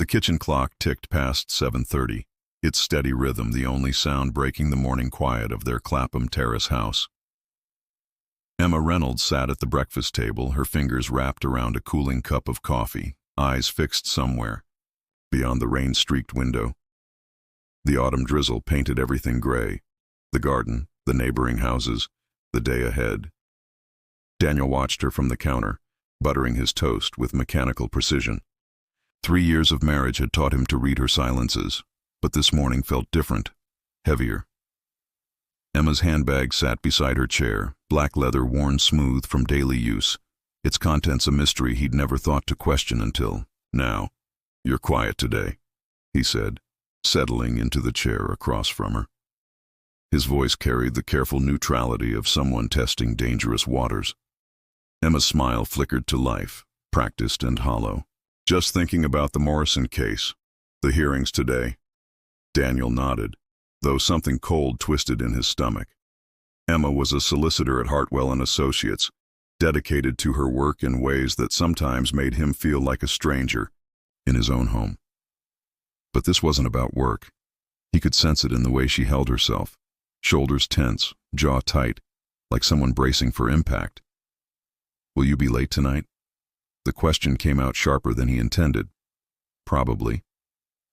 The kitchen clock ticked past 7:30, its steady rhythm the only sound breaking the morning quiet of their Clapham Terrace house. Emma Reynolds sat at the breakfast table, her fingers wrapped around a cooling cup of coffee, eyes fixed somewhere, beyond the rain-streaked window. The autumn drizzle painted everything gray, the garden, the neighboring houses, the day ahead. Daniel watched her from the counter, buttering his toast with mechanical precision. 3 years of marriage had taught him to read her silences, but this morning felt different, heavier. Emma's handbag sat beside her chair, black leather worn smooth from daily use, its contents a mystery he'd never thought to question until now. "You're quiet today," he said, settling into the chair across from her. His voice carried the careful neutrality of someone testing dangerous waters. Emma's smile flickered to life, practiced and hollow. "Just thinking about the Morrison case, the hearings today." Daniel nodded, though something cold twisted in his stomach. Emma was a solicitor at Hartwell and Associates, dedicated to her work in ways that sometimes made him feel like a stranger in his own home. But this wasn't about work. He could sense it in the way she held herself, shoulders tense, jaw tight, like someone bracing for impact. "Will you be late tonight?" The question came out sharper than he intended. "Probably."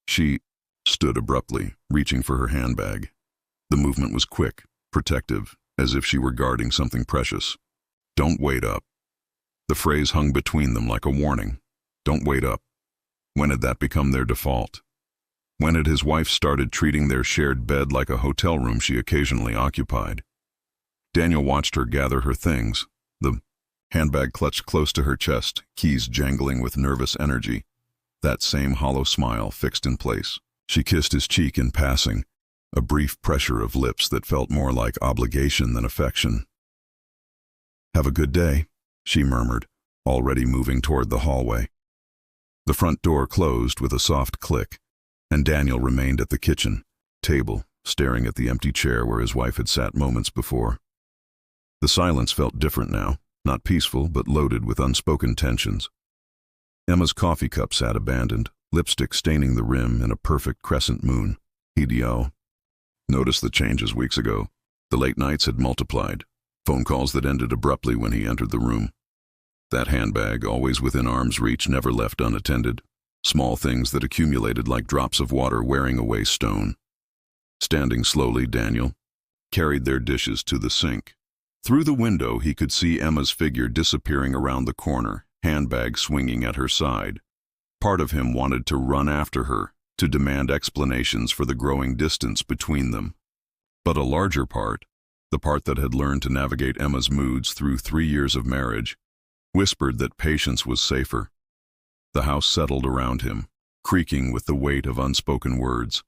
She stood abruptly, reaching for her handbag. The movement was quick, protective, as if she were guarding something precious. "Don't wait up." The phrase hung between them like a warning. Don't wait up. When had that become their default? When had his wife started treating their shared bed like a hotel room she occasionally occupied? Daniel watched her gather her things, the handbag clutched close to her chest, keys jangling with nervous energy. That same hollow smile fixed in place. She kissed his cheek in passing, a brief pressure of lips that felt more like obligation than affection. "Have a good day," she murmured, already moving toward the hallway. The front door closed with a soft click, and Daniel remained at the kitchen table, staring at the empty chair where his wife had sat moments before. The silence felt different now, not peaceful but loaded with unspoken tensions. Emma's coffee cup sat abandoned, lipstick staining the rim in a perfect crescent moon. He'd noticed the changes weeks ago. The late nights had multiplied, phone calls that ended abruptly when he entered the room. That handbag, always within arm's reach, never left unattended. Small things that accumulated like drops of water wearing away stone. Standing slowly, Daniel carried their dishes to the sink. Through the window, he could see Emma's figure disappearing around the corner, handbag swinging at her side. Part of him wanted to run after her, to demand explanations for the growing distance between them. But a larger part, the part that had learned to navigate Emma's moods through 3 years of marriage, whispered that patience was safer. The house settled around him, creaking with the weight of unspoken words.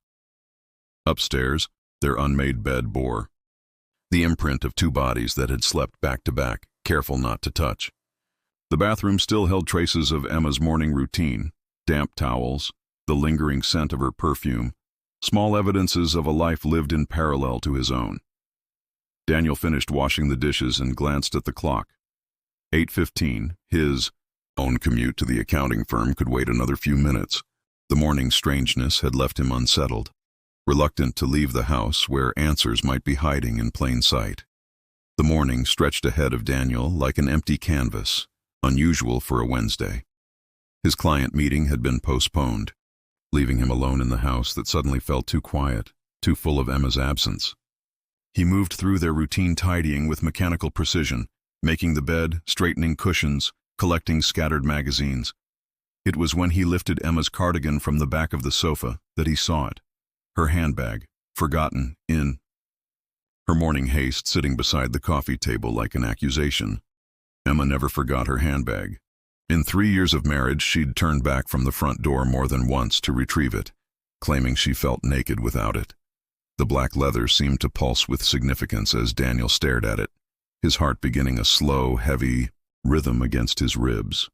Upstairs, their unmade bed bore the imprint of 2 bodies that had slept back to back, careful not to touch. The bathroom still held traces of Emma's morning routine, damp towels, the lingering scent of her perfume, small evidences of a life lived in parallel to his own. Daniel finished washing the dishes and glanced at the clock. 8:15, his own commute to the accounting firm could wait another few minutes. The morning's strangeness had left him unsettled, reluctant to leave the house where answers might be hiding in plain sight. The morning stretched ahead of Daniel like an empty canvas, unusual for a Wednesday. His client meeting had been postponed, leaving him alone in the house that suddenly felt too quiet, too full of Emma's absence. He moved through their routine tidying with mechanical precision, making the bed, straightening cushions, collecting scattered magazines. It was when he lifted Emma's cardigan from the back of the sofa that he saw it, her handbag, forgotten in her morning haste, sitting beside the coffee table like an accusation. Emma never forgot her handbag. In 3 years of marriage, she'd turned back from the front door more than once to retrieve it, claiming she felt naked without it. The black leather seemed to pulse with significance as Daniel stared at it, his heart beginning a slow, heavy rhythm against his ribs.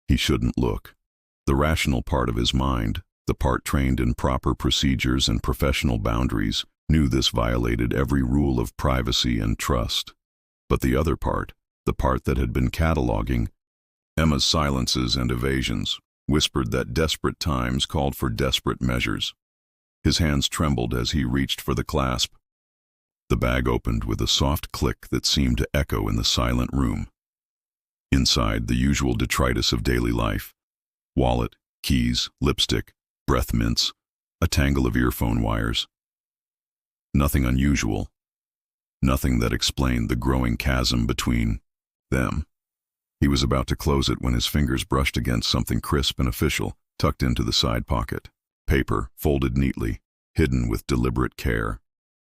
He shouldn't look. The rational part of his mind, the part trained in proper procedures and professional boundaries, knew this violated every rule of privacy and trust. But the other part, the part that had been cataloging Emma's silences and evasions, whispered that desperate times called for desperate measures. His hands trembled as he reached for the clasp. The bag opened with a soft click that seemed to echo in the silent room. Inside, the usual detritus of daily life: wallet, keys, lipstick, breath mints, a tangle of earphone wires. Nothing unusual. Nothing that explained the growing chasm between them. He was about to close it when his fingers brushed against something crisp and official, tucked into the side pocket. Paper, folded neatly, hidden with deliberate care.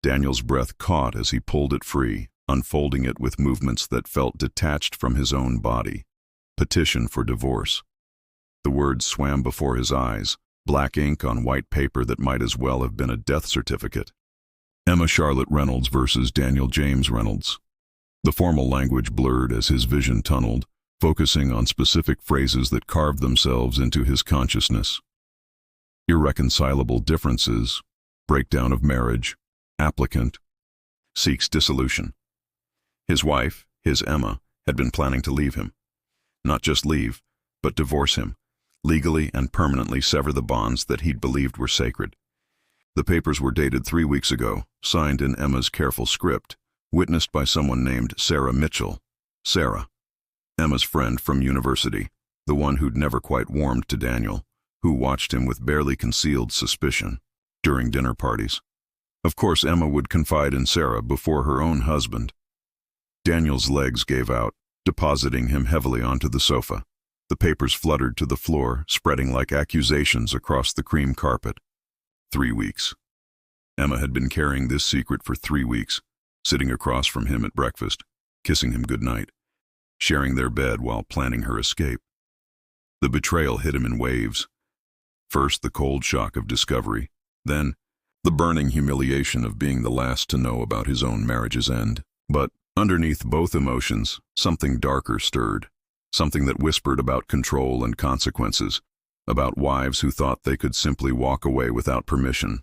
Daniel's breath caught as he pulled it free, unfolding it with movements that felt detached from his own body. Petition for divorce. The words swam before his eyes, black ink on white paper that might as well have been a death certificate. Emma Charlotte Reynolds versus Daniel James Reynolds. The formal language blurred as his vision tunneled, focusing on specific phrases that carved themselves into his consciousness. Irreconcilable differences, breakdown of marriage, applicant, seeks dissolution. His wife, his Emma, had been planning to leave him. Not just leave, but divorce him, legally and permanently sever the bonds that he'd believed were sacred. The papers were dated 3 weeks ago, signed in Emma's careful script, witnessed by someone named Sarah Mitchell. Sarah, Emma's friend from university, the one who'd never quite warmed to Daniel, who watched him with barely concealed suspicion during dinner parties. Of course, Emma would confide in Sarah before her own husband. Daniel's legs gave out, depositing him heavily onto the sofa. The papers fluttered to the floor, spreading like accusations across the cream carpet. 3 weeks. Emma had been carrying this secret for 3 weeks, sitting across from him at breakfast, kissing him goodnight, sharing their bed while planning her escape. The betrayal hit him in waves. First, the cold shock of discovery, then the burning humiliation of being the last to know about his own marriage's end. But underneath both emotions, something darker stirred, something that whispered about control and consequences, about wives who thought they could simply walk away without permission.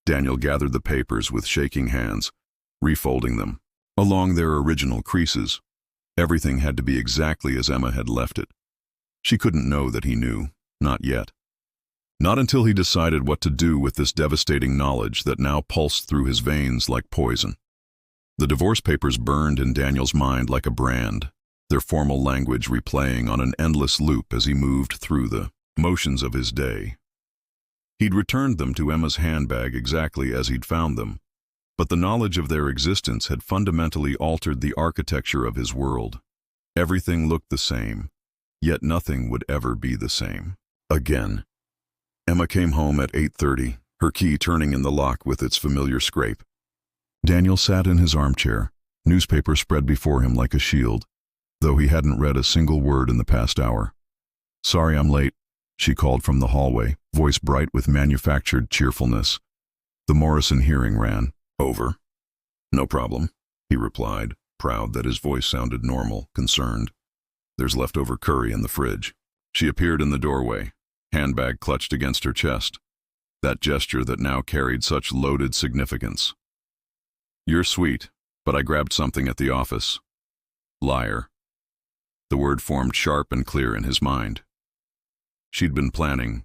Daniel gathered the papers with shaking hands, refolding them, along their original creases. Everything had to be exactly as Emma had left it. She couldn't know that he knew, not yet. Not until he decided what to do with this devastating knowledge that now pulsed through his veins like poison. The divorce papers burned in Daniel's mind like a brand, their formal language replaying on an endless loop as he moved through the motions of his day. He'd returned them to Emma's handbag exactly as he'd found them, but the knowledge of their existence had fundamentally altered the architecture of his world. Everything looked the same, yet nothing would ever be the same. Again. Emma came home at 8:30, her key turning in the lock with its familiar scrape. Daniel sat in his armchair, newspaper spread before him like a shield, though he hadn't read a single word in the past hour. "Sorry I'm late," she called from the hallway, voice bright with manufactured cheerfulness. The Morrison hearing ran. "Over." "No problem," he replied, proud that his voice sounded normal, concerned. "There's leftover curry in the fridge." She appeared in the doorway, handbag clutched against her chest, that gesture that now carried such loaded significance. "You're sweet, but I grabbed something at the office." Liar. The word formed sharp and clear in his mind. She'd been planning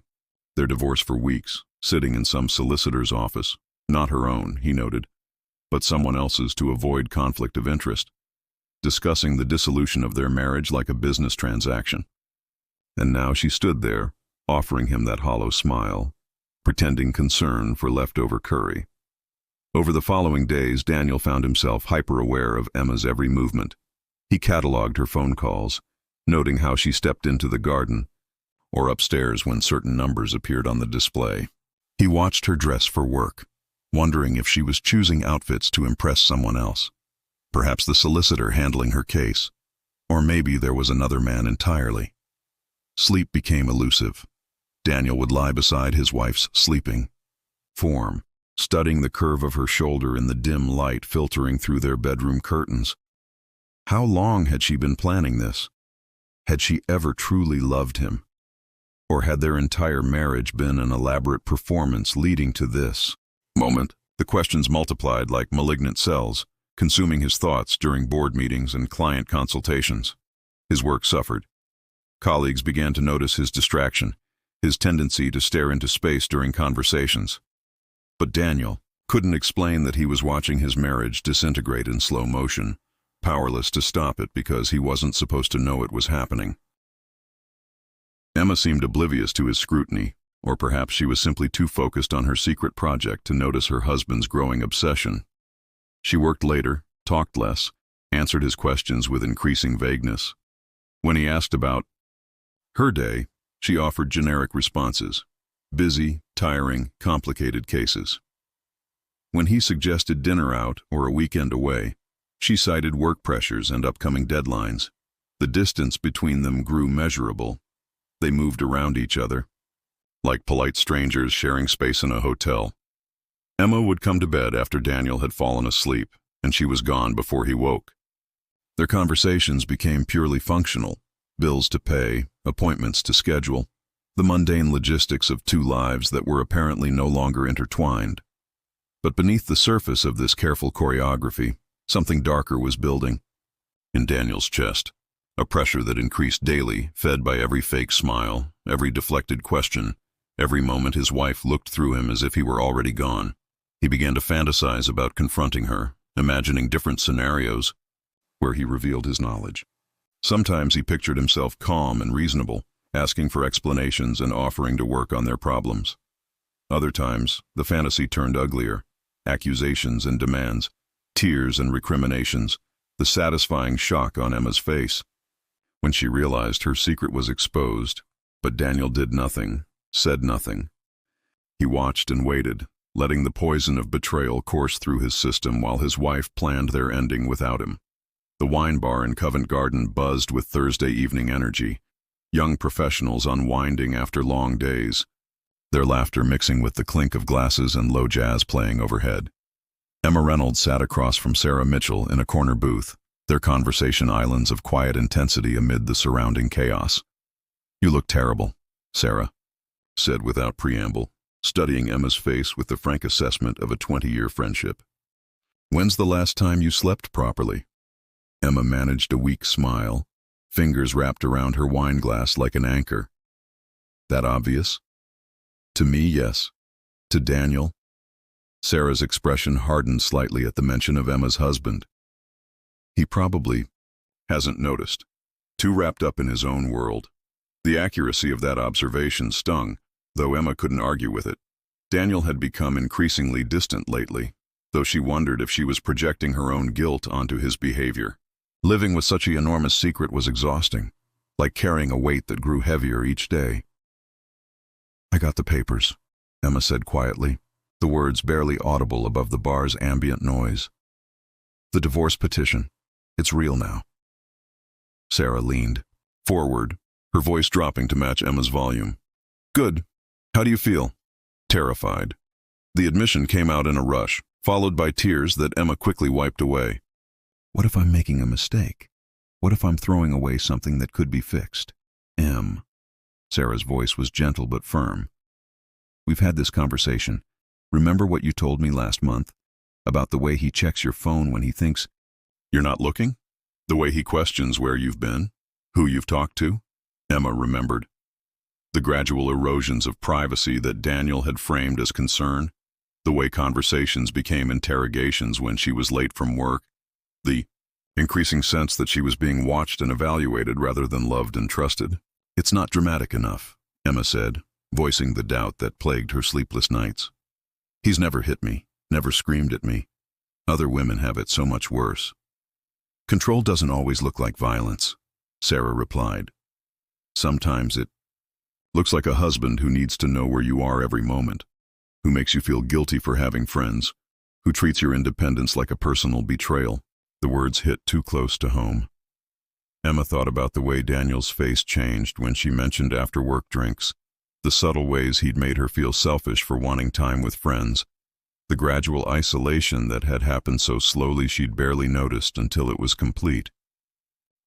their divorce for weeks, sitting in some solicitor's office, not her own, he noted, but someone else's to avoid conflict of interest, discussing the dissolution of their marriage like a business transaction. And now she stood there, offering him that hollow smile, pretending concern for leftover curry. Over the following days, Daniel found himself hyper-aware of Emma's every movement. He cataloged her phone calls, noting how she stepped into the garden or upstairs when certain numbers appeared on the display. He watched her dress for work, wondering if she was choosing outfits to impress someone else. Perhaps the solicitor handling her case, or maybe there was another man entirely. Sleep became elusive. Daniel would lie beside his wife's sleeping form, studying the curve of her shoulder in the dim light filtering through their bedroom curtains. How long had she been planning this? Had she ever truly loved him? Or had their entire marriage been an elaborate performance leading to this moment? The questions multiplied like malignant cells, consuming his thoughts during board meetings and client consultations. His work suffered. Colleagues began to notice his distraction, his tendency to stare into space during conversations. But Daniel couldn't explain that he was watching his marriage disintegrate in slow motion, powerless to stop it because he wasn't supposed to know it was happening. Emma seemed oblivious to his scrutiny, or perhaps she was simply too focused on her secret project to notice her husband's growing obsession. She worked later, talked less, answered his questions with increasing vagueness. When he asked about her day, she offered generic responses. Busy, tiring, complicated cases. When he suggested dinner out or a weekend away, she cited work pressures and upcoming deadlines. The distance between them grew measurable. They moved around each other, like polite strangers sharing space in a hotel. Emma would come to bed after Daniel had fallen asleep, and she was gone before he woke. Their conversations became purely functional, bills to pay, appointments to schedule, the mundane logistics of two lives that were apparently no longer intertwined. But beneath the surface of this careful choreography, something darker was building. In Daniel's chest, a pressure that increased daily, fed by every fake smile, every deflected question, every moment his wife looked through him as if he were already gone. He began to fantasize about confronting her, imagining different scenarios where he revealed his knowledge. Sometimes he pictured himself calm and reasonable, asking for explanations and offering to work on their problems. Other times, the fantasy turned uglier. Accusations and demands, tears and recriminations, the satisfying shock on Emma's face. When she realized her secret was exposed, but Daniel did nothing, said nothing. He watched and waited, letting the poison of betrayal course through his system while his wife planned their ending without him. The wine bar in Covent Garden buzzed with Thursday evening energy, young professionals unwinding after long days, their laughter mixing with the clink of glasses and low jazz playing overhead. Emma Reynolds sat across from Sarah Mitchell in a corner booth, their conversation islands of quiet intensity amid the surrounding chaos. "You look terrible," Sarah said without preamble, studying Emma's face with the frank assessment of a 20-year friendship. "When's the last time you slept properly?" Emma managed a weak smile, fingers wrapped around her wine glass like an anchor. "That obvious?" "To me, yes. To Daniel?" Sarah's expression hardened slightly at the mention of Emma's husband. "He probably hasn't noticed. Too wrapped up in his own world." The accuracy of that observation stung, though Emma couldn't argue with it. Daniel had become increasingly distant lately, though she wondered if she was projecting her own guilt onto his behavior. Living with such an enormous secret was exhausting, like carrying a weight that grew heavier each day. "I got the papers," Emma said quietly, the words barely audible above the bar's ambient noise. "The divorce petition. It's real now." Sarah leaned forward, her voice dropping to match Emma's volume. "Good. How do you feel?" "Terrified." The admission came out in a rush, followed by tears that Emma quickly wiped away. "What if I'm making a mistake? What if I'm throwing away something that could be fixed?" Sarah's voice was gentle but firm. "We've had this conversation. Remember what you told me last month? About the way he checks your phone when he thinks you're not looking? The way he questions where you've been? Who you've talked to?" Emma remembered. The gradual erosions of privacy that Daniel had framed as concern, the way conversations became interrogations when she was late from work, the increasing sense that she was being watched and evaluated rather than loved and trusted. "It's not dramatic enough," Emma said, voicing the doubt that plagued her sleepless nights. "He's never hit me, never screamed at me. Other women have it so much worse." "Control doesn't always look like violence," Sarah replied. "Sometimes it looks like a husband who needs to know where you are every moment, who makes you feel guilty for having friends, who treats your independence like a personal betrayal." The words hit too close to home. Emma thought about the way Daniel's face changed when she mentioned after-work drinks, the subtle ways he'd made her feel selfish for wanting time with friends, the gradual isolation that had happened so slowly she'd barely noticed until it was complete.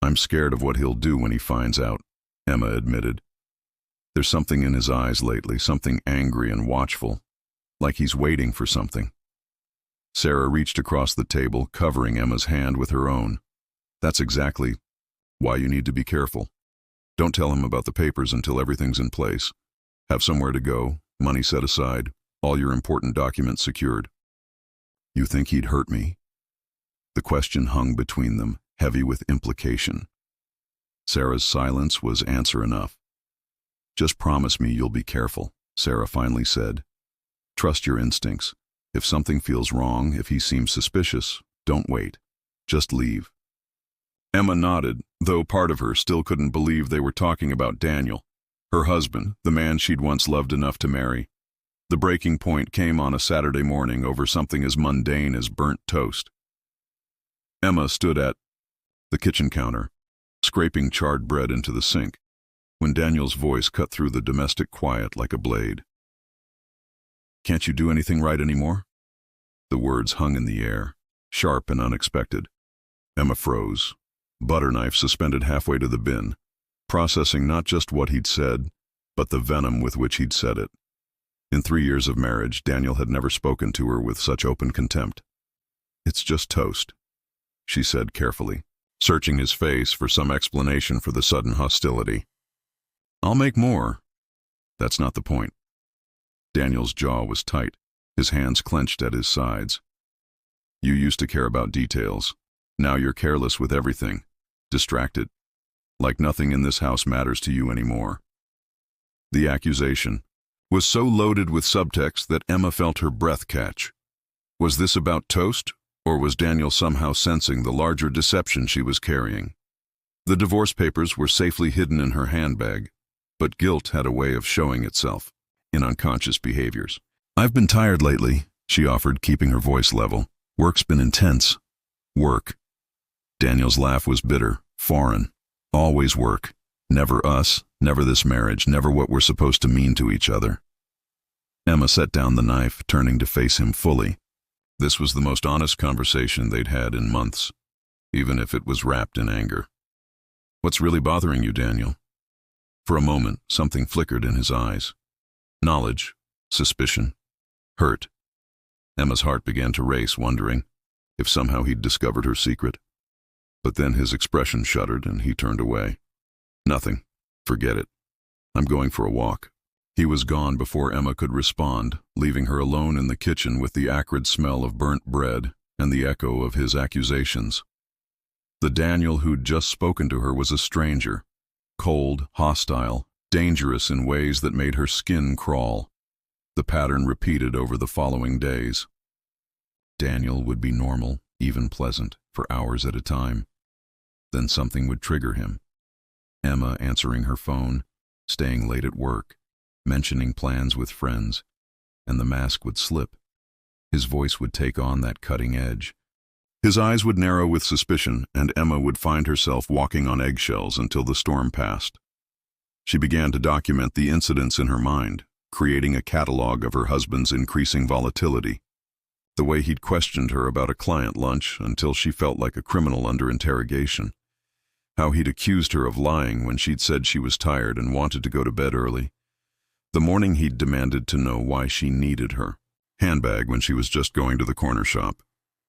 "I'm scared of what he'll do when he finds out," Emma admitted. "There's something in his eyes lately, something angry and watchful, like he's waiting for something." Sarah reached across the table, covering Emma's hand with her own. "That's exactly why you need to be careful. Don't tell him about the papers until everything's in place. Have somewhere to go, money set aside, all your important documents secured. You think he'd hurt me? The question hung between them, heavy with implication. Sarah's silence was answer enough. Just promise me you'll be careful, Sarah finally said. Trust your instincts. If something feels wrong, if he seems suspicious, don't wait. Just leave. Emma nodded, though part of her still couldn't believe they were talking about Daniel, her husband, the man she'd once loved enough to marry. The breaking point came on a Saturday morning over something as mundane as burnt toast. Emma stood at the kitchen counter, scraping charred bread into the sink, when Daniel's voice cut through the domestic quiet like a blade. Can't you do anything right anymore? The words hung in the air, sharp and unexpected. Emma froze, butter knife suspended halfway to the bin, processing not just what he'd said, but the venom with which he'd said it. In 3 years of marriage, Daniel had never spoken to her with such open contempt. It's just toast, she said carefully, searching his face for some explanation for the sudden hostility. I'll make more. That's not the point. Daniel's jaw was tight, his hands clenched at his sides. You used to care about details. Now you're careless with everything, distracted, like nothing in this house matters to you anymore. The accusation was so loaded with subtext that Emma felt her breath catch. Was this about toast, or was Daniel somehow sensing the larger deception she was carrying? The divorce papers were safely hidden in her handbag, but guilt had a way of showing itself in unconscious behaviors. I've been tired lately, she offered, keeping her voice level. Work's been intense. Work. Daniel's laugh was bitter, foreign. Always work. Never us, never this marriage, never what we're supposed to mean to each other. Emma set down the knife, turning to face him fully. This was the most honest conversation they'd had in months, even if it was wrapped in anger. What's really bothering you, Daniel? For a moment, something flickered in his eyes. Knowledge, suspicion, hurt. Emma's heart began to race, wondering if somehow he'd discovered her secret. But then his expression shuddered and he turned away. Nothing. Forget it. I'm going for a walk. He was gone before Emma could respond, leaving her alone in the kitchen with the acrid smell of burnt bread and the echo of his accusations. The Daniel who'd just spoken to her was a stranger, cold, hostile, dangerous in ways that made her skin crawl. The pattern repeated over the following days. Daniel would be normal, even pleasant, for hours at a time. Then something would trigger him. Emma answering her phone, staying late at work, mentioning plans with friends, and the mask would slip. His voice would take on that cutting edge. His eyes would narrow with suspicion, and Emma would find herself walking on eggshells until the storm passed. She began to document the incidents in her mind, creating a catalog of her husband's increasing volatility. The way he'd questioned her about a client lunch until she felt like a criminal under interrogation. How he'd accused her of lying when she'd said she was tired and wanted to go to bed early. The morning he'd demanded to know why she needed her handbag when she was just going to the corner shop.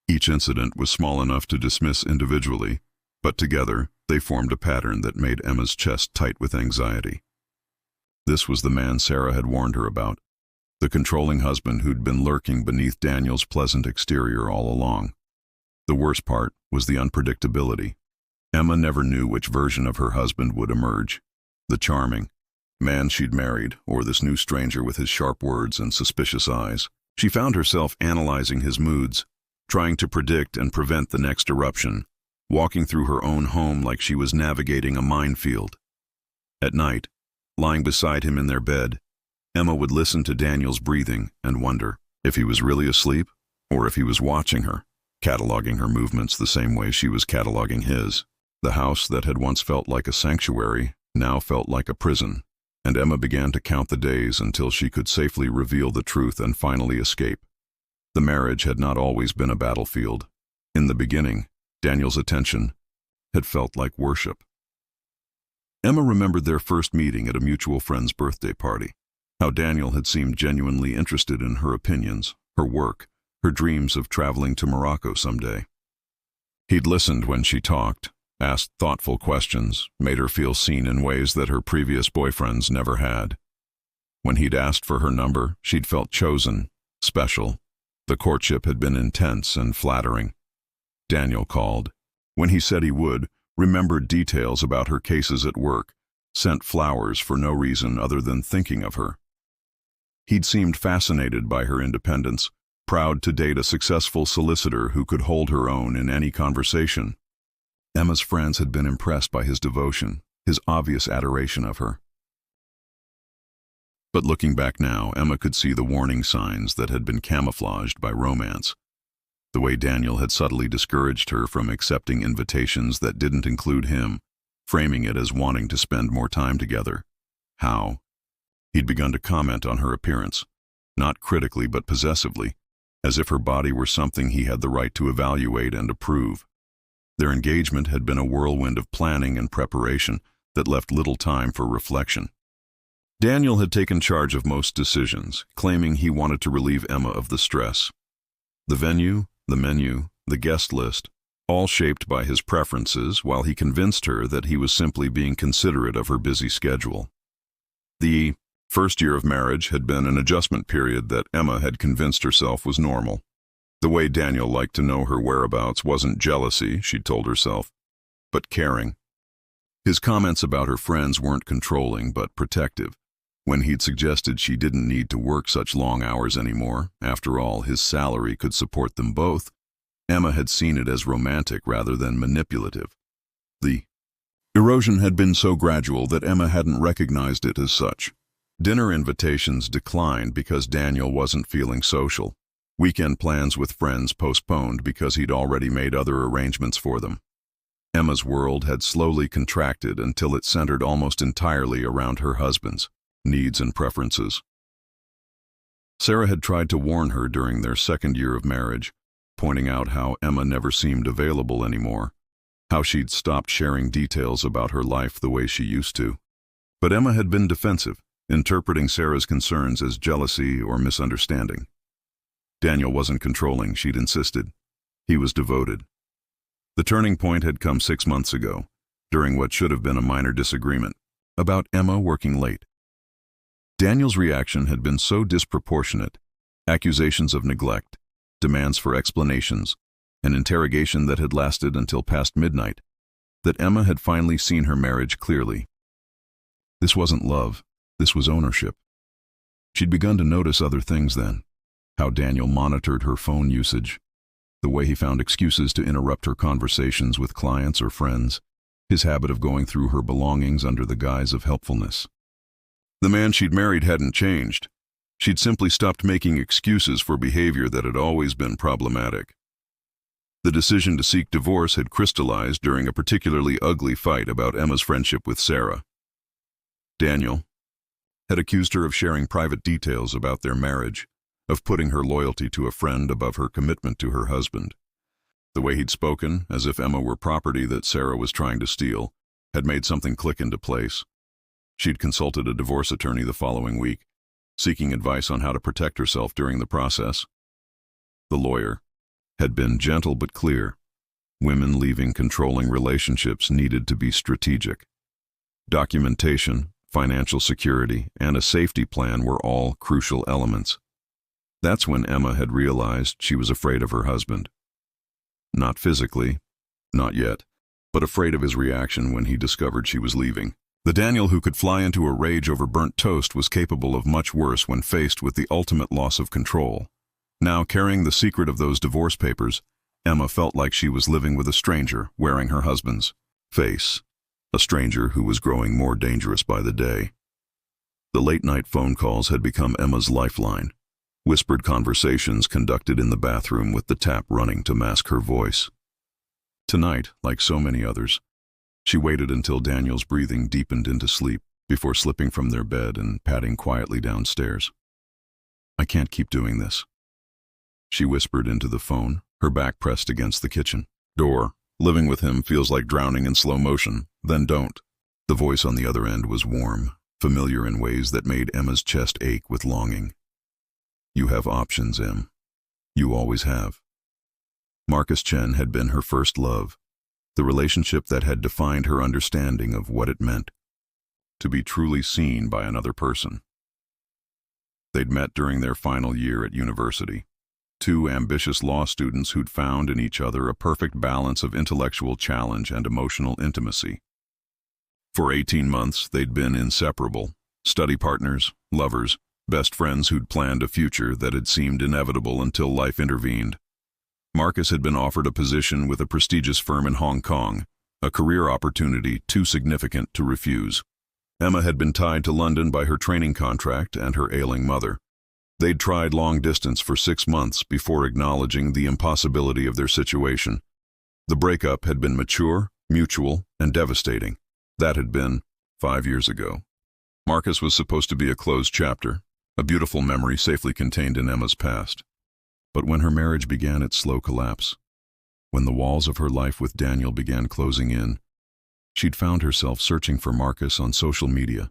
Each incident was small enough to dismiss individually, but together they formed a pattern that made Emma's chest tight with anxiety. This was the man Sarah had warned her about, the controlling husband who'd been lurking beneath Daniel's pleasant exterior all along. The worst part was the unpredictability. Emma never knew which version of her husband would emerge, the charming man she'd married, or this new stranger with his sharp words and suspicious eyes. She found herself analyzing his moods, trying to predict and prevent the next eruption, walking through her own home like she was navigating a minefield. At night, lying beside him in their bed, Emma would listen to Daniel's breathing and wonder if he was really asleep or if he was watching her, cataloging her movements the same way she was cataloging his. The house that had once felt like a sanctuary now felt like a prison, and Emma began to count the days until she could safely reveal the truth and finally escape. The marriage had not always been a battlefield. In the beginning, Daniel's attention had felt like worship. Emma remembered their first meeting at a mutual friend's birthday party, how Daniel had seemed genuinely interested in her opinions, her work, her dreams of traveling to Morocco someday. He'd listened when she talked, asked thoughtful questions, made her feel seen in ways that her previous boyfriends never had. When he'd asked for her number, she'd felt chosen, special. The courtship had been intense and flattering. Daniel called. When he said he would, remembered details about her cases at work, sent flowers for no reason other than thinking of her. He'd seemed fascinated by her independence, proud to date a successful solicitor who could hold her own in any conversation. Emma's friends had been impressed by his devotion, his obvious adoration of her. But looking back now, Emma could see the warning signs that had been camouflaged by romance. The way Daniel had subtly discouraged her from accepting invitations that didn't include him, framing it as wanting to spend more time together. How? He'd begun to comment on her appearance, not critically but possessively, as if her body were something he had the right to evaluate and approve. Their engagement had been a whirlwind of planning and preparation that left little time for reflection. Daniel had taken charge of most decisions, claiming he wanted to relieve Emma of the stress. The venue, the menu, the guest list, all shaped by his preferences, while he convinced her that he was simply being considerate of her busy schedule. The first year of marriage had been an adjustment period that Emma had convinced herself was normal. The way Daniel liked to know her whereabouts wasn't jealousy, she'd told herself, but caring. His comments about her friends weren't controlling but protective. When he'd suggested she didn't need to work such long hours anymore, after all, his salary could support them both, Emma had seen it as romantic rather than manipulative. The erosion had been so gradual that Emma hadn't recognized it as such. Dinner invitations declined because Daniel wasn't feeling social. Weekend plans with friends postponed because he'd already made other arrangements for them. Emma's world had slowly contracted until it centered almost entirely around her husband's needs and preferences. Sarah had tried to warn her during their second year of marriage, pointing out how Emma never seemed available anymore, how she'd stopped sharing details about her life the way she used to. But Emma had been defensive, interpreting Sarah's concerns as jealousy or misunderstanding. Daniel wasn't controlling, she'd insisted. He was devoted. The turning point had come 6 months ago, during what should have been a minor disagreement, about Emma working late. Daniel's reaction had been so disproportionate, accusations of neglect, demands for explanations, an interrogation that had lasted until past midnight, that Emma had finally seen her marriage clearly. This wasn't love, this was ownership. She'd begun to notice other things then, how Daniel monitored her phone usage, the way he found excuses to interrupt her conversations with clients or friends, his habit of going through her belongings under the guise of helpfulness. The man she'd married hadn't changed. She'd simply stopped making excuses for behavior that had always been problematic. The decision to seek divorce had crystallized during a particularly ugly fight about Emma's friendship with Sarah. Daniel had accused her of sharing private details about their marriage, of putting her loyalty to a friend above her commitment to her husband. The way he'd spoken, as if Emma were property that Sarah was trying to steal, had made something click into place. She'd consulted a divorce attorney the following week, seeking advice on how to protect herself during the process. The lawyer had been gentle but clear. Women leaving controlling relationships needed to be strategic. Documentation, financial security, and a safety plan were all crucial elements. That's when Emma had realized she was afraid of her husband. Not physically, not yet, but afraid of his reaction when he discovered she was leaving. The Daniel who could fly into a rage over burnt toast was capable of much worse when faced with the ultimate loss of control. Now, carrying the secret of those divorce papers, Emma felt like she was living with a stranger wearing her husband's face, a stranger who was growing more dangerous by the day. The late-night phone calls had become Emma's lifeline, whispered conversations conducted in the bathroom with the tap running to mask her voice. Tonight, like so many others, she waited until Daniel's breathing deepened into sleep before slipping from their bed and padding quietly downstairs. "I can't keep doing this," she whispered into the phone, her back pressed against the kitchen door. "Living with him feels like drowning in slow motion, then don't." The voice on the other end was warm, familiar in ways that made Emma's chest ache with longing. "You have options, Em. You always have." Marcus Chen had been her first love, the relationship that had defined her understanding of what it meant to be truly seen by another person. They'd met during their final year at university. Two ambitious law students who'd found in each other a perfect balance of intellectual challenge and emotional intimacy. For 18 months, they'd been inseparable, study partners, lovers, best friends who'd planned a future that had seemed inevitable until life intervened. Marcus had been offered a position with a prestigious firm in Hong Kong, a career opportunity too significant to refuse. Emma had been tied to London by her training contract and her ailing mother. They'd tried long distance for 6 months before acknowledging the impossibility of their situation. The breakup had been mature, mutual, and devastating. That had been 5 years ago. Marcus was supposed to be a closed chapter, a beautiful memory safely contained in Emma's past. But when her marriage began its slow collapse, when the walls of her life with Daniel began closing in, she'd found herself searching for Marcus on social media,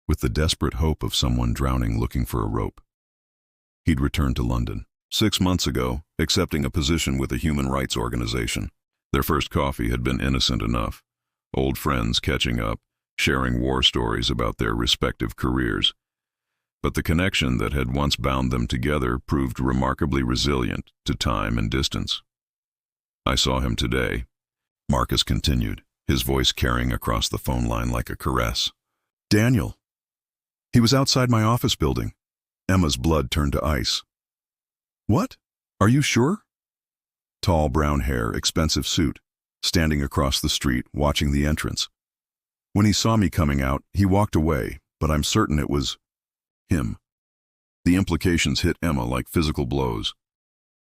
with the desperate hope of someone drowning looking for a rope. He'd returned to London 6 months ago, accepting a position with a human rights organization. Their first coffee had been innocent enough, old friends catching up, sharing war stories about their respective careers. But the connection that had once bound them together proved remarkably resilient to time and distance. "I saw him today," Marcus continued, his voice carrying across the phone line like a caress. "Daniel. He was outside my office building." Emma's blood turned to ice. "What? Are you sure?" Tall brown hair, expensive suit, standing across the street, watching the entrance. "When he saw me coming out, he walked away, but I'm certain it was him." The implications hit Emma like physical blows.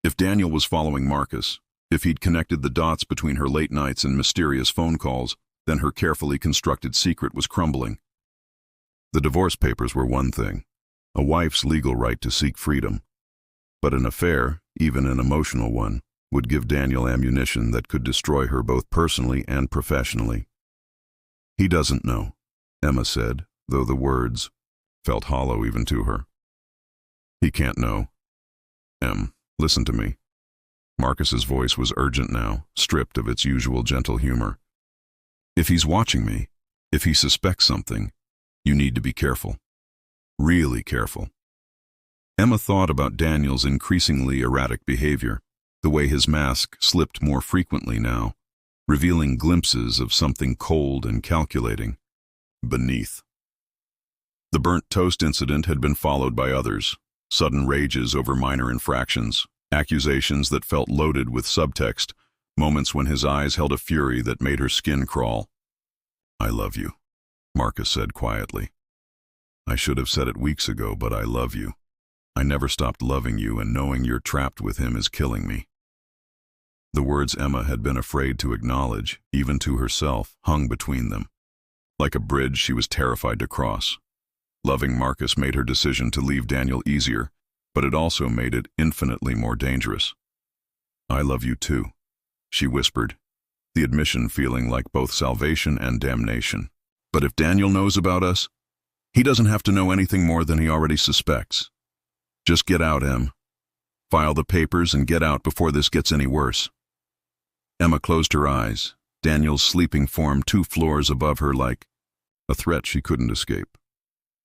If Daniel was following Marcus, if he'd connected the dots between her late nights and mysterious phone calls, then her carefully constructed secret was crumbling. The divorce papers were one thing, a wife's legal right to seek freedom. But an affair, even an emotional one, would give Daniel ammunition that could destroy her both personally and professionally. "He doesn't know," Emma said, though the words felt hollow even to her. "He can't know. Listen to me." Marcus's voice was urgent now, stripped of its usual gentle humor. "If he's watching me, if he suspects something, you need to be careful. Really careful." Emma thought about Daniel's increasingly erratic behavior, the way his mask slipped more frequently now, revealing glimpses of something cold and calculating beneath. The burnt toast incident had been followed by others, sudden rages over minor infractions, accusations that felt loaded with subtext, moments when his eyes held a fury that made her skin crawl. "I love you," Marcus said quietly. "I should have said it weeks ago, but I love you. I never stopped loving you, and knowing you're trapped with him is killing me." The words Emma had been afraid to acknowledge, even to herself, hung between them. Like a bridge she was terrified to cross. Loving Marcus made her decision to leave Daniel easier, but it also made it infinitely more dangerous. "I love you too," she whispered, the admission feeling like both salvation and damnation. "But if Daniel knows about us, he doesn't have to know anything more than he already suspects. Just get out, Em. File the papers and get out before this gets any worse." Emma closed her eyes, Daniel's sleeping form 2 floors above her like a threat she couldn't escape.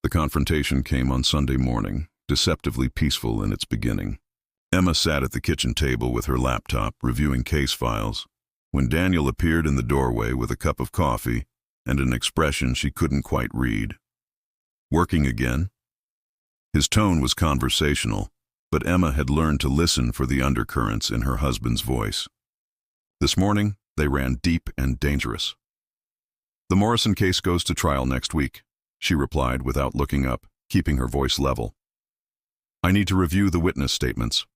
The confrontation came on Sunday morning, deceptively peaceful in its beginning. Emma sat at the kitchen table with her laptop, reviewing case files, when Daniel appeared in the doorway with a cup of coffee and an expression she couldn't quite read. "Working again?" His tone was conversational, but Emma had learned to listen for the undercurrents in her husband's voice. This morning, they ran deep and dangerous. "The Morrison case goes to trial next week," she replied without looking up, keeping her voice level. "I need to review the witness statements."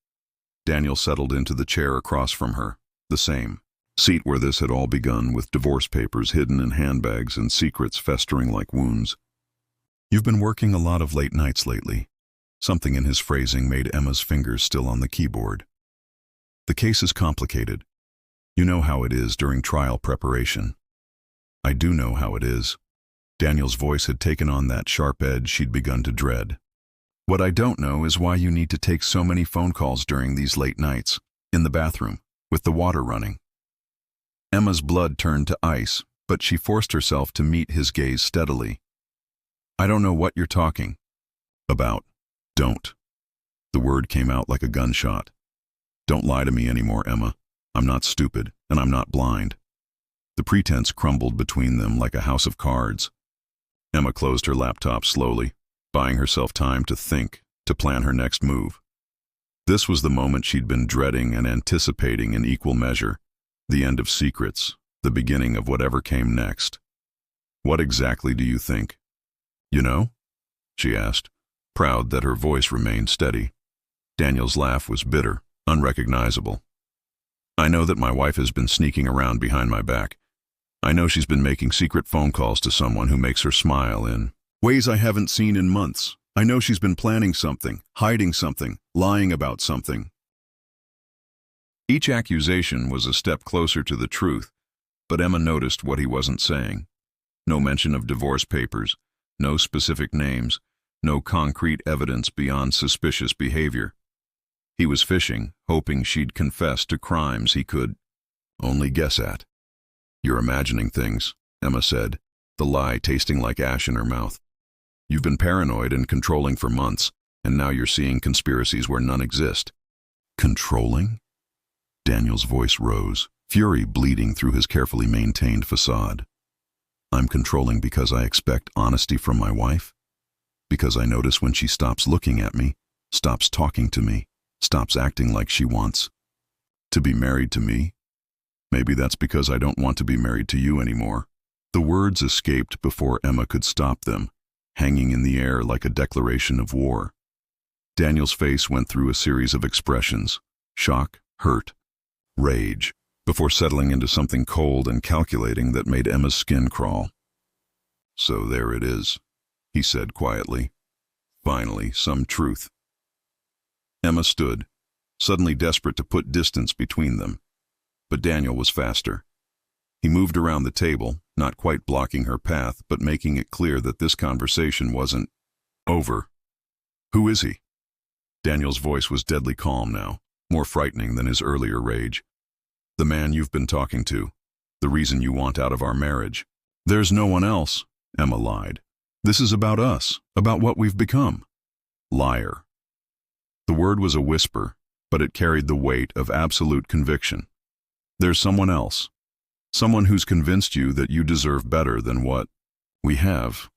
Daniel settled into the chair across from her, the same seat where this had all begun, with divorce papers hidden in handbags and secrets festering like wounds. "You've been working a lot of late nights lately." Something in his phrasing made Emma's fingers still on the keyboard. "The case is complicated. You know how it is during trial preparation." "I do know how it is." Daniel's voice had taken on that sharp edge she'd begun to dread. "What I don't know is why you need to take so many phone calls during these late nights, in the bathroom, with the water running." Emma's blood turned to ice, but she forced herself to meet his gaze steadily. "I don't know what you're talking about." Don't. The word came out like a gunshot. Don't lie to me anymore, Emma. I'm not stupid, and I'm not blind. The pretense crumbled between them like a house of cards. Emma closed her laptop slowly, buying herself time to think, to plan her next move. This was the moment she'd been dreading and anticipating in equal measure, the end of secrets, the beginning of whatever came next. What exactly do you think? You know? She asked, proud that her voice remained steady. Daniel's laugh was bitter, unrecognizable. I know that my wife has been sneaking around behind my back. I know she's been making secret phone calls to someone who makes her smile in ways I haven't seen in months. I know she's been planning something, hiding something, lying about something. Each accusation was a step closer to the truth, but Emma noticed what he wasn't saying. No mention of divorce papers, no specific names, no concrete evidence beyond suspicious behavior. He was fishing, hoping she'd confess to crimes he could only guess at. You're imagining things, Emma said, the lie tasting like ash in her mouth. You've been paranoid and controlling for months, and now you're seeing conspiracies where none exist. Controlling? Daniel's voice rose, fury bleeding through his carefully maintained facade. I'm controlling because I expect honesty from my wife? Because I notice when she stops looking at me, stops talking to me, stops acting like she wants to be married to me? Maybe that's because I don't want to be married to you anymore. The words escaped before Emma could stop them, hanging in the air like a declaration of war. Daniel's face went through a series of expressions: shock, hurt, rage, before settling into something cold and calculating that made Emma's skin crawl. So there it is, he said quietly. Finally, some truth. Emma stood, suddenly desperate to put distance between them. But Daniel was faster. He moved around the table, not quite blocking her path, but making it clear that this conversation wasn't over. Who is he? Daniel's voice was deadly calm now, more frightening than his earlier rage. The man you've been talking to. The reason you want out of our marriage. There's no one else, Emma lied. This is about us, about what we've become. Liar. The word was a whisper, but it carried the weight of absolute conviction. There's someone else. Someone who's convinced you that you deserve better than what we have.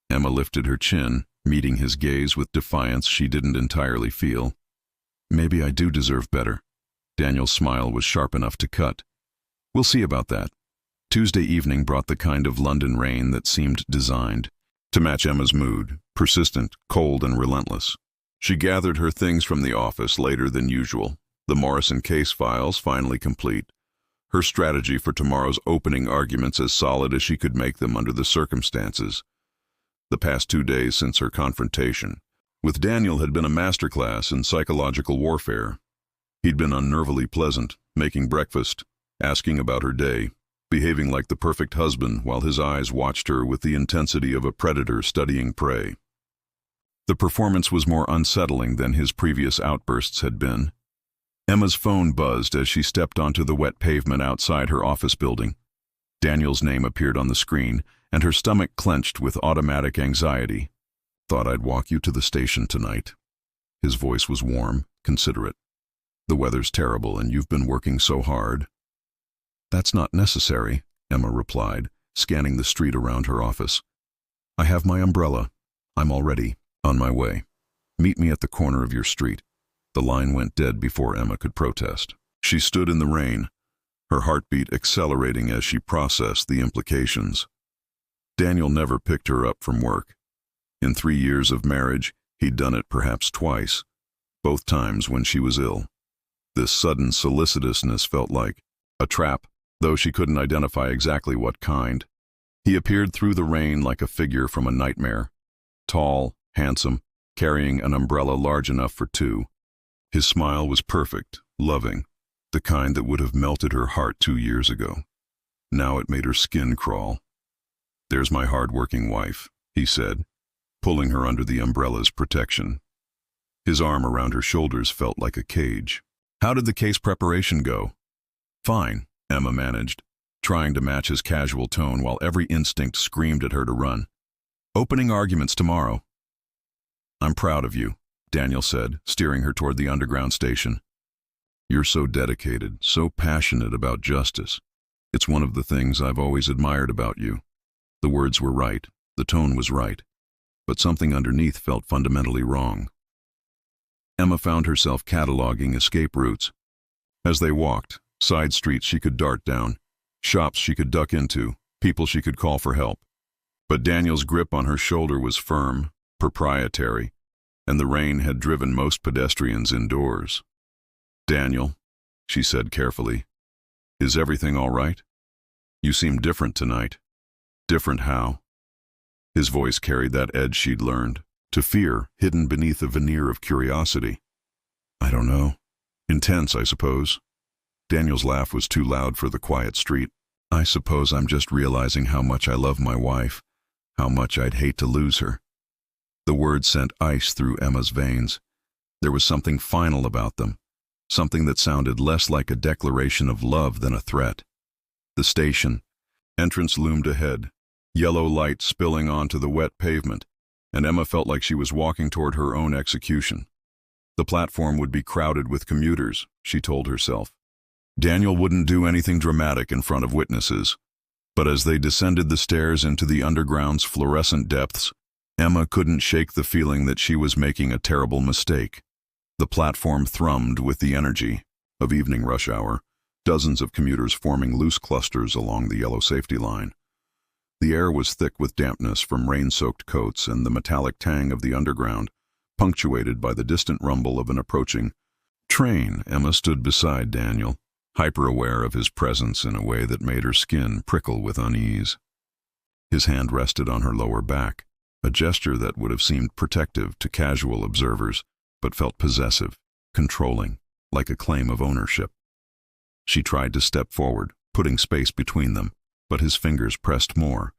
Emma lifted her chin, meeting his gaze with defiance she didn't entirely feel. Maybe I do deserve better. Daniel's smile was sharp enough to cut. We'll see about that. Tuesday evening brought the kind of London rain that seemed designed to match Emma's mood, persistent, cold, and relentless. She gathered her things from the office later than usual, the Morrison case files finally complete, her strategy for tomorrow's opening arguments as solid as she could make them under the circumstances. The past 2 days since her confrontation with Daniel had been a masterclass in psychological warfare. He'd been unnervingly pleasant, making breakfast, asking about her day, behaving like the perfect husband while his eyes watched her with the intensity of a predator studying prey. The performance was more unsettling than his previous outbursts had been. Emma's phone buzzed as she stepped onto the wet pavement outside her office building. Daniel's name appeared on the screen, and her stomach clenched with automatic anxiety. Thought I'd walk you to the station tonight. His voice was warm, considerate. The weather's terrible, and you've been working so hard. That's not necessary, Emma replied, scanning the street around her office. I have my umbrella. I'm already on my way. Meet me at the corner of your street. The line went dead before Emma could protest. She stood in the rain, her heartbeat accelerating as she processed the implications. Daniel never picked her up from work. In 3 years of marriage, he'd done it perhaps twice, both times when she was ill. This sudden solicitousness felt like a trap, though she couldn't identify exactly what kind. He appeared through the rain like a figure from a nightmare, tall, handsome, carrying an umbrella large enough for two. His smile was perfect, loving, the kind that would have melted her heart 2 years ago. Now it made her skin crawl. There's my hard-working wife, he said, pulling her under the umbrella's protection. His arm around her shoulders felt like a cage. How did the case preparation go? Fine, Emma managed, trying to match his casual tone while every instinct screamed at her to run. Opening arguments tomorrow. I'm proud of you, Daniel said, steering her toward the underground station. "You're so dedicated, so passionate about justice. It's one of the things I've always admired about you." The words were right, the tone was right, but something underneath felt fundamentally wrong. Emma found herself cataloging escape routes. As they walked, side streets she could dart down, shops she could duck into, people she could call for help. But Daniel's grip on her shoulder was firm, proprietary, and the rain had driven most pedestrians indoors. "Daniel," she said carefully, "is everything all right? You seem different tonight." "Different how?" His voice carried that edge she'd learned, to fear hidden beneath a veneer of curiosity. "I don't know. Intense, I suppose." Daniel's laugh was too loud for the quiet street. "I suppose I'm just realizing how much I love my wife, how much I'd hate to lose her." The words sent ice through Emma's veins. There was something final about them, something that sounded less like a declaration of love than a threat. The station. Entrance loomed ahead, yellow light spilling onto the wet pavement, and Emma felt like she was walking toward her own execution. The platform would be crowded with commuters, she told herself. Daniel wouldn't do anything dramatic in front of witnesses, but as they descended the stairs into the underground's fluorescent depths, Emma couldn't shake the feeling that she was making a terrible mistake. The platform thrummed with the energy of evening rush hour, dozens of commuters forming loose clusters along the yellow safety line. The air was thick with dampness from rain-soaked coats and the metallic tang of the underground, punctuated by the distant rumble of an approaching train. Emma stood beside Daniel, hyper-aware of his presence in a way that made her skin prickle with unease. His hand rested on her lower back, a gesture that would have seemed protective to casual observers, but felt possessive, controlling, like a claim of ownership. She tried to step forward, putting space between them, but his fingers pressed more,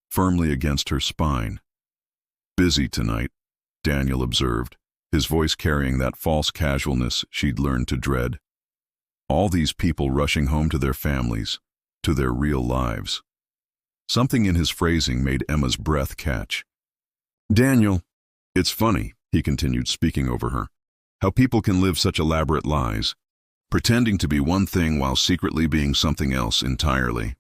firmly against her spine. "Busy tonight," Daniel observed, his voice carrying that false casualness she'd learned to dread. All these people rushing home to their families, to their real lives. Something in his phrasing made Emma's breath catch. "Daniel, it's funny," he continued, speaking over her, "how people can live such elaborate lies, pretending to be one thing while secretly being something else entirely."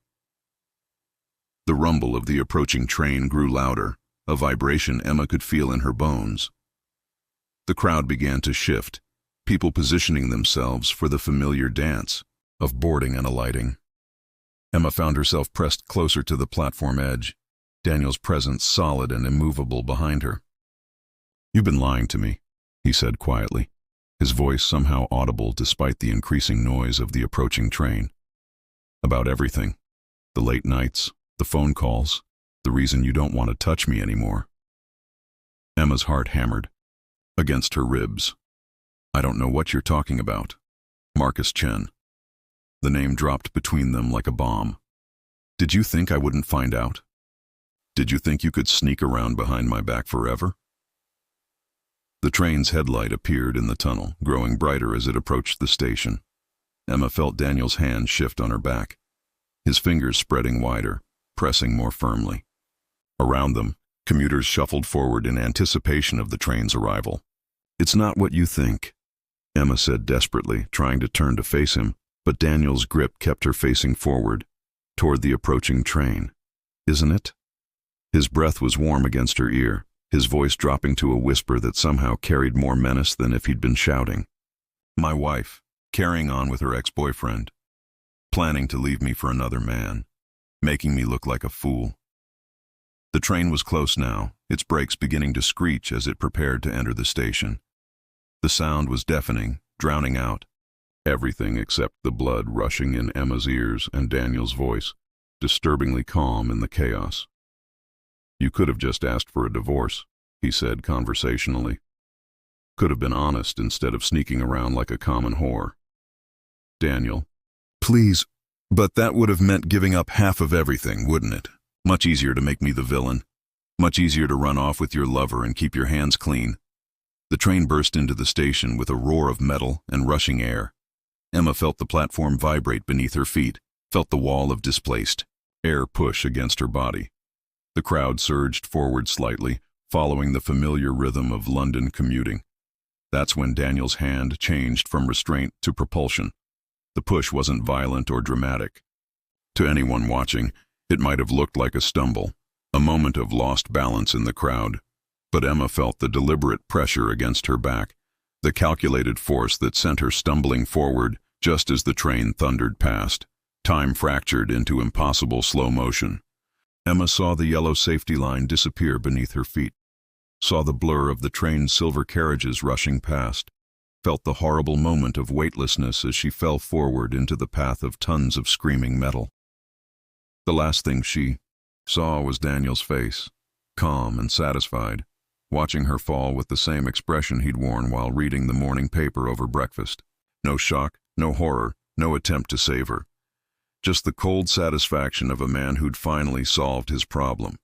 The rumble of the approaching train grew louder, a vibration Emma could feel in her bones. The crowd began to shift, people positioning themselves for the familiar dance of boarding and alighting. Emma found herself pressed closer to the platform edge, Daniel's presence solid and immovable behind her. "You've been lying to me," he said quietly, his voice somehow audible despite the increasing noise of the approaching train. "About everything. The late nights, the phone calls, the reason you don't want to touch me anymore." Emma's heart hammered against her ribs. "I don't know what you're talking about." Marcus Chen. The name dropped between them like a bomb. "Did you think I wouldn't find out? Did you think you could sneak around behind my back forever?" The train's headlight appeared in the tunnel, growing brighter as it approached the station. Emma felt Daniel's hand shift on her back, his fingers spreading wider, pressing more firmly. Around them, commuters shuffled forward in anticipation of the train's arrival. "It's not what you think," Emma said desperately, trying to turn to face him, but Daniel's grip kept her facing forward, toward the approaching train. "Isn't it?" His breath was warm against her ear, his voice dropping to a whisper that somehow carried more menace than if he'd been shouting. "My wife, carrying on with her ex-boyfriend, planning to leave me for another man, making me look like a fool." The train was close now, its brakes beginning to screech as it prepared to enter the station. The sound was deafening, drowning out everything except the blood rushing in Emma's ears and Daniel's voice, disturbingly calm in the chaos. "You could have just asked for a divorce," he said conversationally. "Could have been honest instead of sneaking around like a common whore." "Daniel, please, but that would have meant giving up half of everything, wouldn't it? Much easier to make me the villain. Much easier to run off with your lover and keep your hands clean." The train burst into the station with a roar of metal and rushing air. Emma felt the platform vibrate beneath her feet, felt the wall of displaced air push against her body. The crowd surged forward slightly, following the familiar rhythm of London commuting. That's when Daniel's hand changed from restraint to propulsion. The push wasn't violent or dramatic. To anyone watching, it might have looked like a stumble, a moment of lost balance in the crowd. But Emma felt the deliberate pressure against her back, the calculated force that sent her stumbling forward just as the train thundered past, time fractured into impossible slow motion. Emma saw the yellow safety line disappear beneath her feet, saw the blur of the train's silver carriages rushing past, felt the horrible moment of weightlessness as she fell forward into the path of tons of screaming metal. The last thing she saw was Daniel's face, calm and satisfied, watching her fall with the same expression he'd worn while reading the morning paper over breakfast. No shock, no horror, no attempt to save her. Just the cold satisfaction of a man who'd finally solved his problem.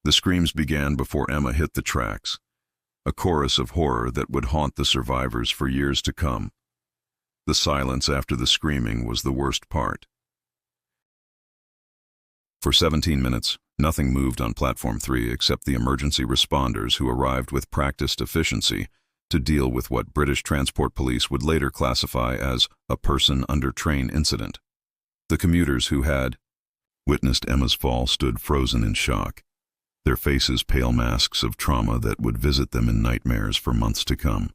The screams began before Emma hit the tracks, a chorus of horror that would haunt the survivors for years to come. The silence after the screaming was the worst part. For 17 minutes, nothing moved on Platform 3 except the emergency responders who arrived with practiced efficiency to deal with what British Transport Police would later classify as a person-under-train incident. The commuters who had witnessed Emma's fall stood frozen in shock, their faces pale masks of trauma that would visit them in nightmares for months to come.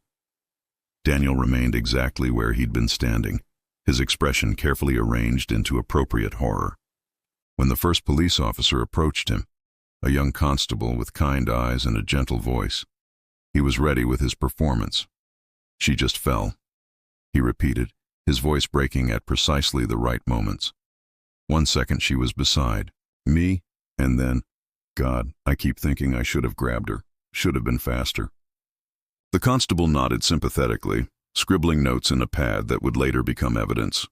Daniel remained exactly where he'd been standing, his expression carefully arranged into appropriate horror. When the first police officer approached him, a young constable with kind eyes and a gentle voice, he was ready with his performance. "She just fell," he repeated, his voice breaking at precisely the right moments. 1 second she was beside me, and then, God, I keep thinking I should have grabbed her, should have been faster. The constable nodded sympathetically, scribbling notes in a pad that would later become evidence.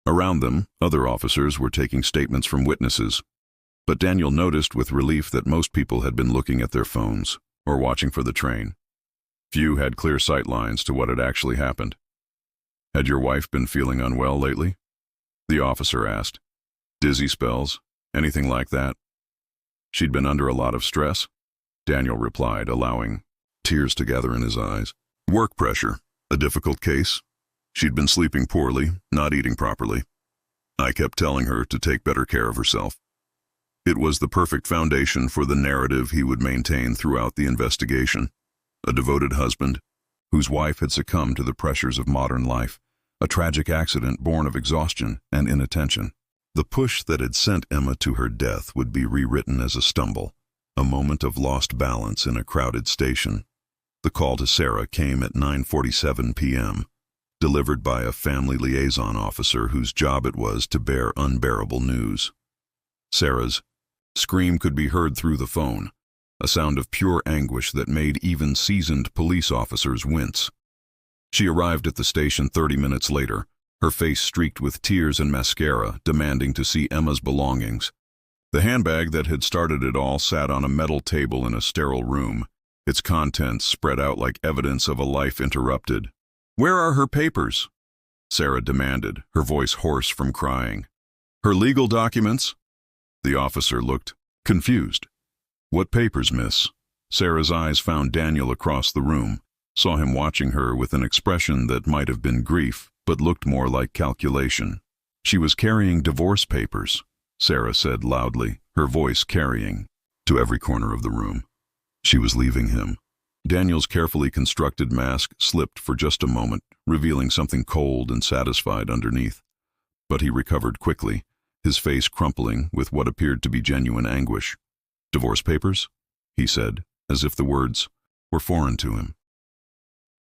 Around them, other officers were taking statements from witnesses, but Daniel noticed with relief that most people had been looking at their phones or watching for the train. Few had clear sight lines to what had actually happened. "Had your wife been feeling unwell lately?" the officer asked. "Dizzy spells? Anything like that?" "She'd been under a lot of stress," Daniel replied, allowing tears to gather in his eyes. "Work pressure, a difficult case. She'd been sleeping poorly, not eating properly. I kept telling her to take better care of herself." It was the perfect foundation for the narrative he would maintain throughout the investigation. A devoted husband, whose wife had succumbed to the pressures of modern life, a tragic accident born of exhaustion and inattention. The push that had sent Emma to her death would be rewritten as a stumble, a moment of lost balance in a crowded station. The call to Sarah came at 9:47 p.m., delivered by a family liaison officer whose job it was to bear unbearable news. Sarah's scream could be heard through the phone, a sound of pure anguish that made even seasoned police officers wince. She arrived at the station 30 minutes later, her face streaked with tears and mascara, demanding to see Emma's belongings. The handbag that had started it all sat on a metal table in a sterile room, its contents spread out like evidence of a life interrupted. "Where are her papers?" Sarah demanded, her voice hoarse from crying. "Her legal documents?" The officer looked confused. "What papers, miss?" Sarah's eyes found Daniel across the room, saw him watching her with an expression that might have been grief, but looked more like calculation. "She was carrying divorce papers," Sarah said loudly, her voice carrying to every corner of the room. She was leaving him. Daniel's carefully constructed mask slipped for just a moment, revealing something cold and satisfied underneath. But he recovered quickly, his face crumpling with what appeared to be genuine anguish. "Divorce papers?" he said, as if the words were foreign to him.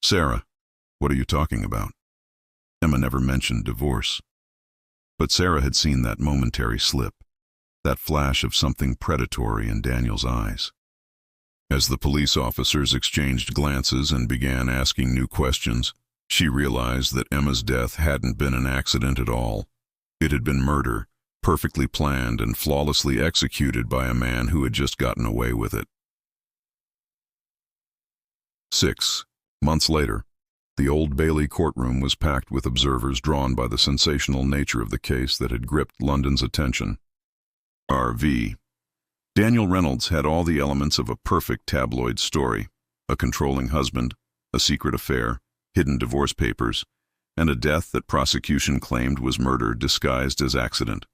"Sarah, what are you talking about?" Emma never mentioned divorce. But Sarah had seen that momentary slip, that flash of something predatory in Daniel's eyes. As the police officers exchanged glances and began asking new questions, she realized that Emma's death hadn't been an accident at all. It had been murder, perfectly planned and flawlessly executed by a man who had just gotten away with it. 6 months later, the Old Bailey courtroom was packed with observers drawn by the sensational nature of the case that had gripped London's attention. R.V. Daniel Reynolds had all the elements of a perfect tabloid story: a controlling husband, a secret affair, hidden divorce papers, and a death that prosecution claimed was murder disguised as accident.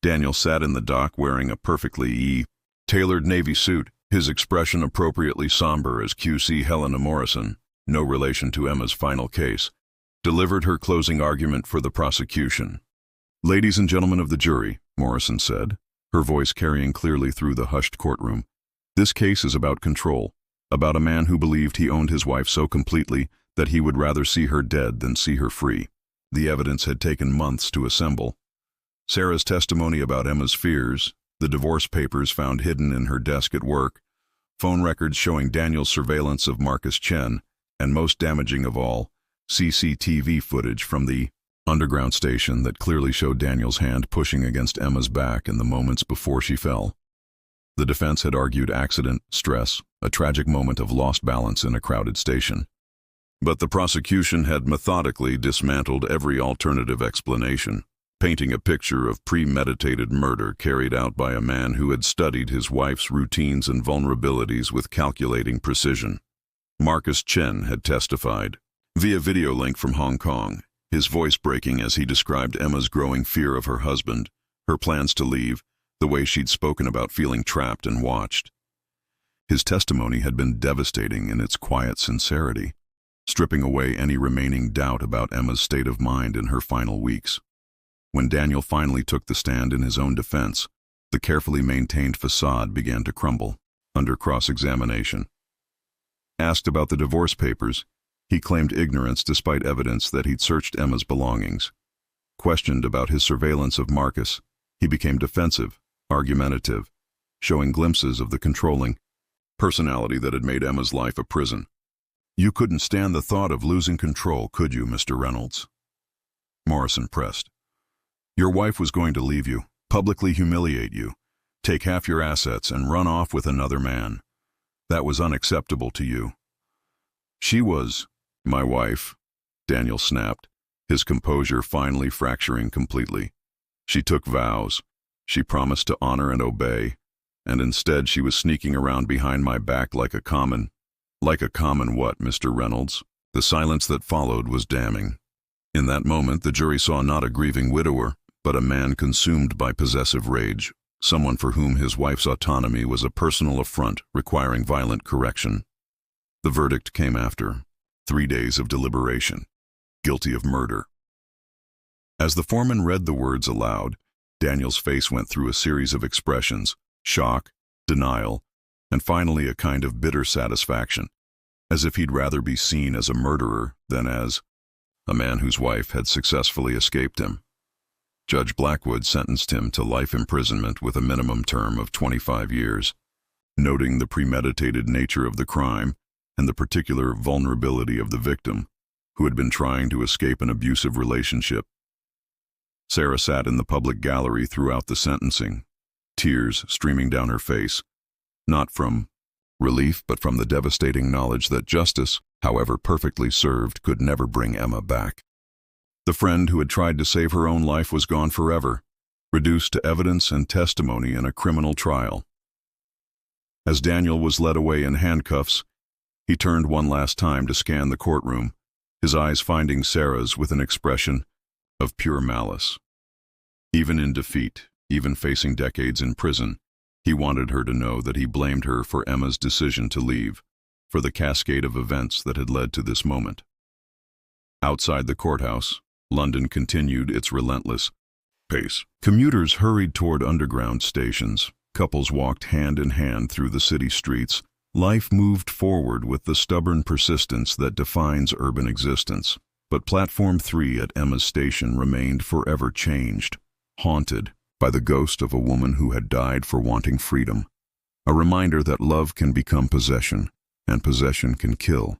Daniel sat in the dock wearing a perfectly tailored Navy suit, his expression appropriately somber as QC Helena Morrison, no relation to Emma's final case, delivered her closing argument for the prosecution. "Ladies and gentlemen of the jury," Morrison said, her voice carrying clearly through the hushed courtroom, "this case is about control, about a man who believed he owned his wife so completely that he would rather see her dead than see her free. The evidence had taken months to assemble. Sarah's testimony about Emma's fears, the divorce papers found hidden in her desk at work, phone records showing Daniel's surveillance of Marcus Chen, and most damaging of all, CCTV footage from the underground station that clearly showed Daniel's hand pushing against Emma's back in the moments before she fell. The defense had argued accident, stress, a tragic moment of lost balance in a crowded station. But the prosecution had methodically dismantled every alternative explanation, painting a picture of premeditated murder carried out by a man who had studied his wife's routines and vulnerabilities with calculating precision. Marcus Chen had testified, via video link from Hong Kong, his voice breaking as he described Emma's growing fear of her husband, her plans to leave, the way she'd spoken about feeling trapped and watched. His testimony had been devastating in its quiet sincerity, stripping away any remaining doubt about Emma's state of mind in her final weeks. When Daniel finally took the stand in his own defense, the carefully maintained facade began to crumble under cross-examination. Asked about the divorce papers, he claimed ignorance despite evidence that he'd searched Emma's belongings. Questioned about his surveillance of Marcus, he became defensive, argumentative, showing glimpses of the controlling personality that had made Emma's life a prison. "You couldn't stand the thought of losing control, could you, Mr. Reynolds?" Morrison pressed. "Your wife was going to leave you, publicly humiliate you, take half your assets and run off with another man. That was unacceptable to you." "She was my wife," Daniel snapped, his composure finally fracturing completely. "She took vows. She promised to honor and obey, and instead she was sneaking around behind my back like a common what, Mr. Reynolds?" The silence that followed was damning. In that moment, the jury saw not a grieving widower, but a man consumed by possessive rage, someone for whom his wife's autonomy was a personal affront requiring violent correction. The verdict came after 3 days of deliberation. Guilty of murder. As the foreman read the words aloud, Daniel's face went through a series of expressions: shock, denial, and finally a kind of bitter satisfaction, as if he'd rather be seen as a murderer than as a man whose wife had successfully escaped him. Judge Blackwood sentenced him to life imprisonment with a minimum term of 25 years, noting the premeditated nature of the crime and the particular vulnerability of the victim, who had been trying to escape an abusive relationship. Sarah sat in the public gallery throughout the sentencing, tears streaming down her face, not from relief but from the devastating knowledge that justice, however perfectly served, could never bring Emma back. The friend who had tried to save her own life was gone forever, reduced to evidence and testimony in a criminal trial. As Daniel was led away in handcuffs, he turned one last time to scan the courtroom, his eyes finding Sarah's with an expression of pure malice. Even in defeat, even facing decades in prison, he wanted her to know that he blamed her for Emma's decision to leave, for the cascade of events that had led to this moment. Outside the courthouse, London continued its relentless pace. Commuters hurried toward underground stations. Couples walked hand in hand through the city streets. Life moved forward with the stubborn persistence that defines urban existence. But Platform 3 at Emma's station remained forever changed, haunted by the ghost of a woman who had died for wanting freedom. A reminder that love can become possession, and possession can kill.